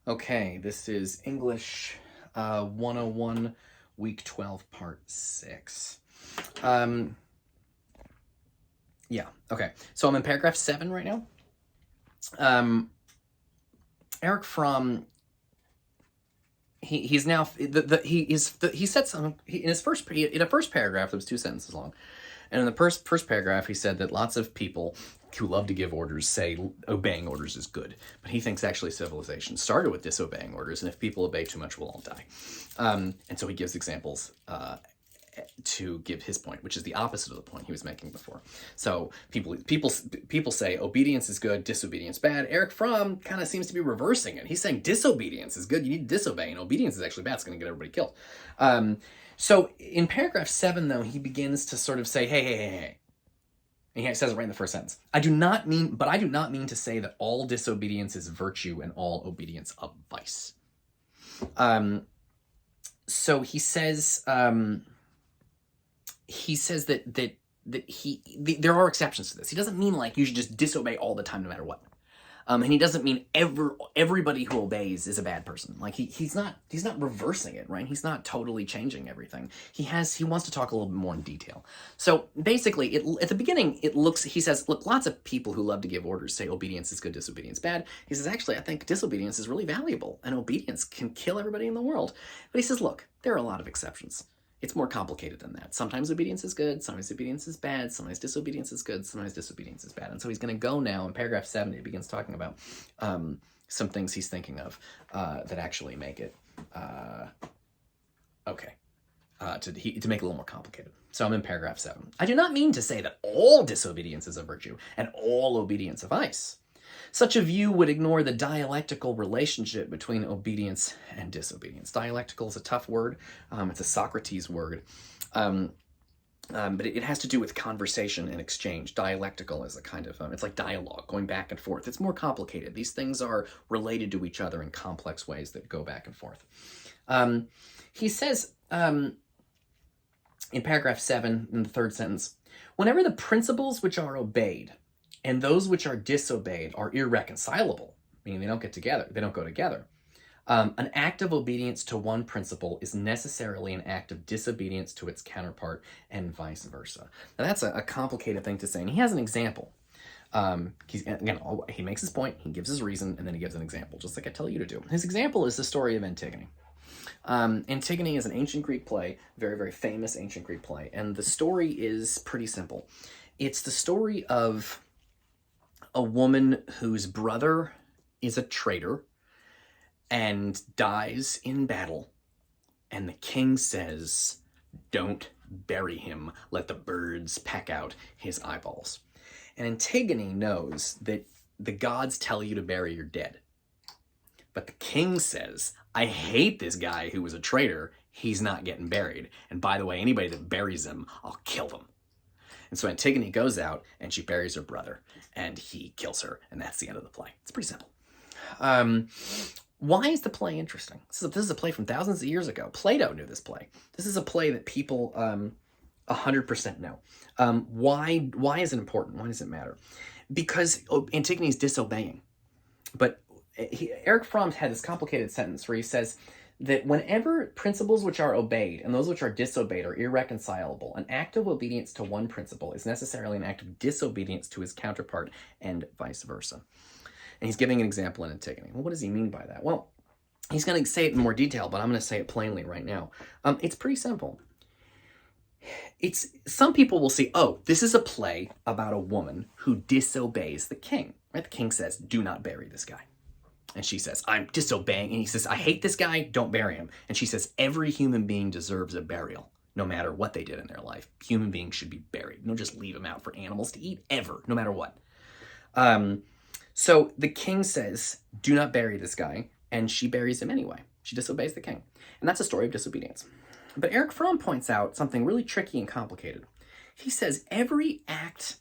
Okay, this is English 101, week 12, part 6. Um, yeah, okay. So I'm in paragraph 7 right now. Eric Fromm, he said something in his first paragraph that was 2 sentences long. And in the first paragraph, he said that lots of people who love to give orders say obeying orders is good. But he thinks actually civilization started with disobeying orders, and if people obey too much, we'll all die. And so he gives examples to give his point, which is the opposite of the point he was making before. So people say obedience is good, disobedience bad. Eric Fromm kind of seems to be reversing it. He's saying disobedience is good, you need to disobey, and obedience is actually bad, it's going to get everybody killed. So in paragraph 7, though, he begins to sort of say, hey. And he says it right in the first sentence. I do not mean to say that all disobedience is virtue and all obedience a vice. So he says that there are exceptions to this. He doesn't mean like you should just disobey all the time no matter what. And he doesn't mean everybody who obeys is a bad person. Like he's not reversing it, right? He's not totally changing everything. He wants to talk a little bit more in detail. So basically, at the beginning, he says, look, lots of people who love to give orders say obedience is good, disobedience bad. He says, actually, I think disobedience is really valuable, and obedience can kill everybody in the world. But he says, look, there are a lot of exceptions. It's more complicated than that. Sometimes obedience is good, sometimes obedience is bad, sometimes disobedience is good, sometimes disobedience is bad. And so he's going to go now in paragraph 7, he begins talking about some things he's thinking of that actually make it to make it a little more complicated. So I'm in paragraph 7. I do not mean to say that all disobedience is a virtue and all obedience a vice. Such a view would ignore the dialectical relationship between obedience and disobedience. Dialectical is a tough word. It's a Socrates word. But it has to do with conversation and exchange. Dialectical is a kind of, it's like dialogue, going back and forth. It's more complicated. These things are related to each other in complex ways that go back and forth. He says in paragraph 7, in the third sentence, whenever the principles which are obeyed and those which are disobeyed are irreconcilable, meaning they don't go together. An act of obedience to one principle is necessarily an act of disobedience to its counterpart, and vice versa. Now that's a complicated thing to say, and he has an example. He makes his point, he gives his reason, and then he gives an example, just like I tell you to do. His example is the story of Antigone. Antigone is an ancient Greek play, very, very famous ancient Greek play, and the story is pretty simple. It's the story of a woman whose brother is a traitor and dies in battle, and the king says, don't bury him, let the birds peck out his eyeballs. And Antigone knows that the gods tell you to bury your dead. But the king says, I hate this guy who was a traitor, he's not getting buried. And by the way, anybody that buries him, I'll kill them. And so Antigone goes out and she buries her brother and he kills her, and that's the end of the play. It's pretty simple. Why is the play interesting? This is a play from thousands of years ago. Plato knew this play. This is a play that people 100% know. Why is it important? Why does it matter? Because Antigone is disobeying. But Eric Fromm had this complicated sentence where he says that whenever principles which are obeyed and those which are disobeyed are irreconcilable, an act of obedience to one principle is necessarily an act of disobedience to his counterpart, and vice versa. And he's giving an example in Antigone. Well, what does he mean by that? Well, he's going to say it in more detail, but I'm going to say it plainly right now. It's pretty simple. Some people will say, oh, this is a play about a woman who disobeys the king. Right? The king says, do not bury this guy. And she says, I'm disobeying. And he says, I hate this guy, don't bury him. And she says, every human being deserves a burial, no matter what they did in their life. Human beings should be buried. Don't just leave them out for animals to eat, ever, no matter what. So the king says, do not bury this guy, and she buries him anyway. She disobeys the king. And that's a story of disobedience. But Eric Fromm points out something really tricky and complicated. He says every act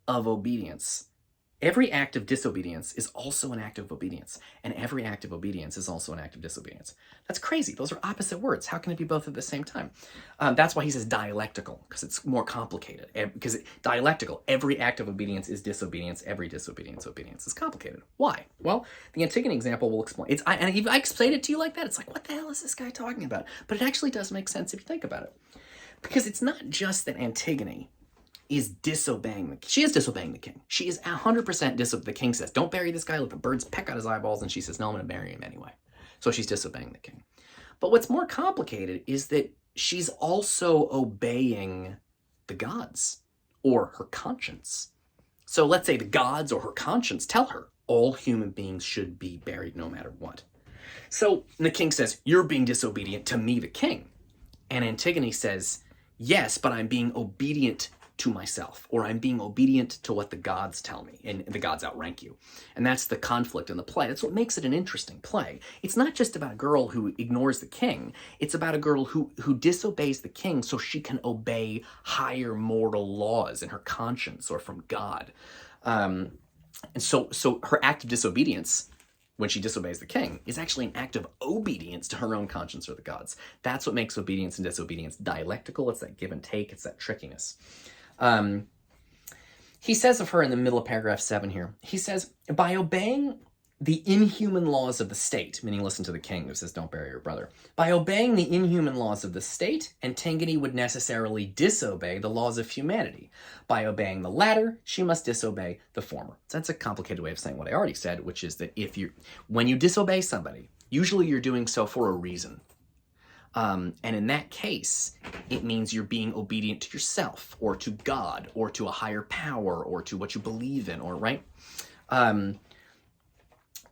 of obedience Every act of disobedience is also an act of obedience, and every act of obedience is also an act of disobedience. That's crazy. Those are opposite words. How can it be both at the same time? That's why he says dialectical, because it's more complicated. Because dialectical, every act of obedience is disobedience. Every disobedience, obedience is complicated. Why? Well, the Antigone example will explain. And if I explain it to you like that, it's like, what the hell is this guy talking about? But it actually does make sense if you think about it, because it's not just that Antigone is disobeying she is disobeying the king. She is 100% the king says, don't bury this guy, let the birds peck out his eyeballs, and she says, no, I'm going to bury him anyway. So she's disobeying the king. But what's more complicated is that she's also obeying the gods or her conscience. So let's say the gods or her conscience tell her all human beings should be buried no matter what. So the king says, you're being disobedient to me, the king. And Antigone says, yes, but I'm being obedient to myself, or I'm being obedient to what the gods tell me, and the gods outrank you. And that's the conflict in the play. That's what makes it an interesting play. It's not just about a girl who ignores the king. It's about a girl who disobeys the king so she can obey higher mortal laws in her conscience or from God. And so her act of disobedience, when she disobeys the king, is actually an act of obedience to her own conscience or the gods. That's what makes obedience and disobedience dialectical. It's that give and take. It's that trickiness. He says of her in the middle of paragraph 7 here, he says, by obeying the inhuman laws of the state, meaning listen to the king who says don't bury your brother, by obeying the inhuman laws of the state, Antigone would necessarily disobey the laws of humanity. By obeying the latter, she must disobey the former. So that's a complicated way of saying what I already said, which is that when you disobey somebody, usually you're doing so for a reason. And in that case, it means you're being obedient to yourself or to God or to a higher power or to what you believe in, or right?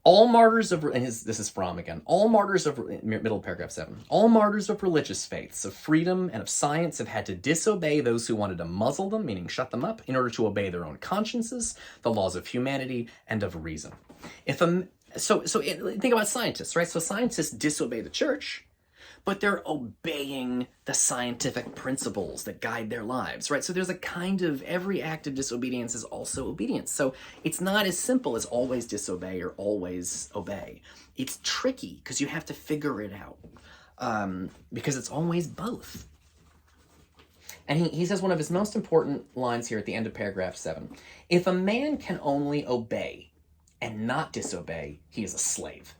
All martyrs of, and this is Fromm again, all martyrs of, middle of paragraph 7, all martyrs of religious faiths, of freedom, and of science have had to disobey those who wanted to muzzle them, meaning shut them up, in order to obey their own consciences, the laws of humanity, and of reason. So think about scientists, right? So scientists disobey the church, but they're obeying the scientific principles that guide their lives, right? So there's a kind of, every act of disobedience is also obedience. So it's not as simple as always disobey or always obey. It's tricky because you have to figure it out, because it's always both. And he says one of his most important lines here at the end of paragraph 7, if a man can only obey and not disobey, he is a slave.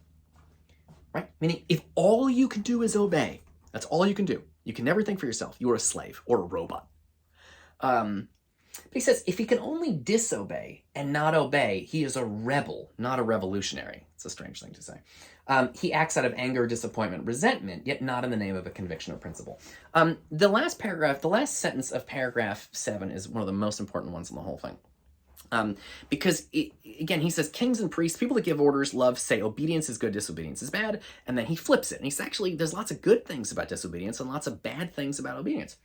Right? Meaning, if all you can do is obey, that's all you can do. You can never think for yourself. You are a slave or a robot. But he says, if he can only disobey and not obey, he is a rebel, not a revolutionary. It's a strange thing to say. He acts out of anger, disappointment, resentment, yet not in the name of a conviction or principle. The last sentence of paragraph 7 is one of the most important ones in the whole thing. Because, again, he says, kings and priests, people that give orders, love, say obedience is good, disobedience is bad, and then he flips it. And he's actually, there's lots of good things about disobedience and lots of bad things about obedience.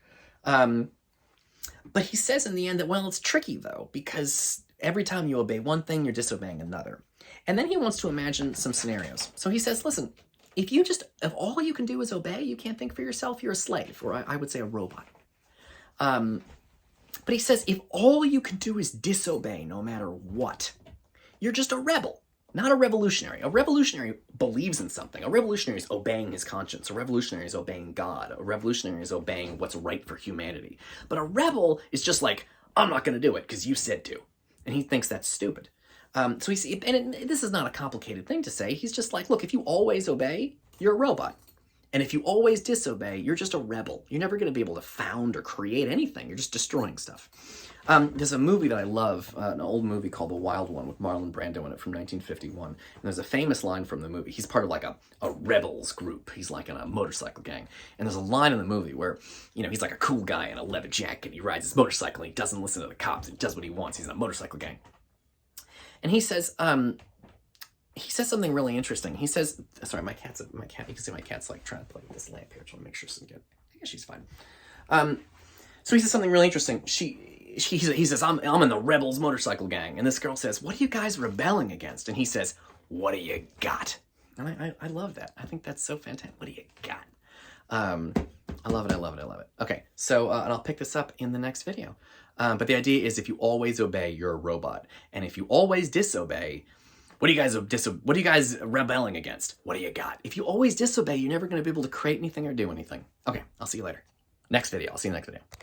But he says in the end that, well, it's tricky, though, because every time you obey one thing, you're disobeying another. And then he wants to imagine some scenarios. So he says, listen, if all you can do is obey, you can't think for yourself, you're a slave, or I would say a robot. But he says, if all you can do is disobey no matter what, you're just a rebel, not a revolutionary. A revolutionary believes in something. A revolutionary is obeying his conscience. A revolutionary is obeying God. A revolutionary is obeying what's right for humanity. But a rebel is just like, I'm not going to do it because you said to. And he thinks that's stupid. So this is not a complicated thing to say. He's just like, look, if you always obey, you're a robot. And if you always disobey, you're just a rebel. You're never going to be able to found or create anything. You're just destroying stuff. There's a movie that I love, an old movie called The Wild One with Marlon Brando in it from 1951. And there's a famous line from the movie. He's part of like a rebels group. He's like in a motorcycle gang. And there's a line in the movie where, he's like a cool guy in a leather jacket. He rides his motorcycle and he doesn't listen to the cops. He does what he wants. He's in a motorcycle gang. And he says something really interesting. He says, sorry, my cat, you can see my cat's like trying to play with this lamp here, trying to make sure she's good. I guess she's fine. So he says something really interesting. He says, I'm in the rebels motorcycle gang. And this girl says, what are you guys rebelling against? And he says, what do you got? And I love that. I think that's so fantastic. What do you got? I love it. Okay. So, and I'll pick this up in the next video. But the idea is if you always obey, you're a robot. And if you always disobey, what are you guys rebelling against? What do you got? If you always disobey, you're never going to be able to create anything or do anything. Okay, I'll see you later. Next video. I'll see you in the next video.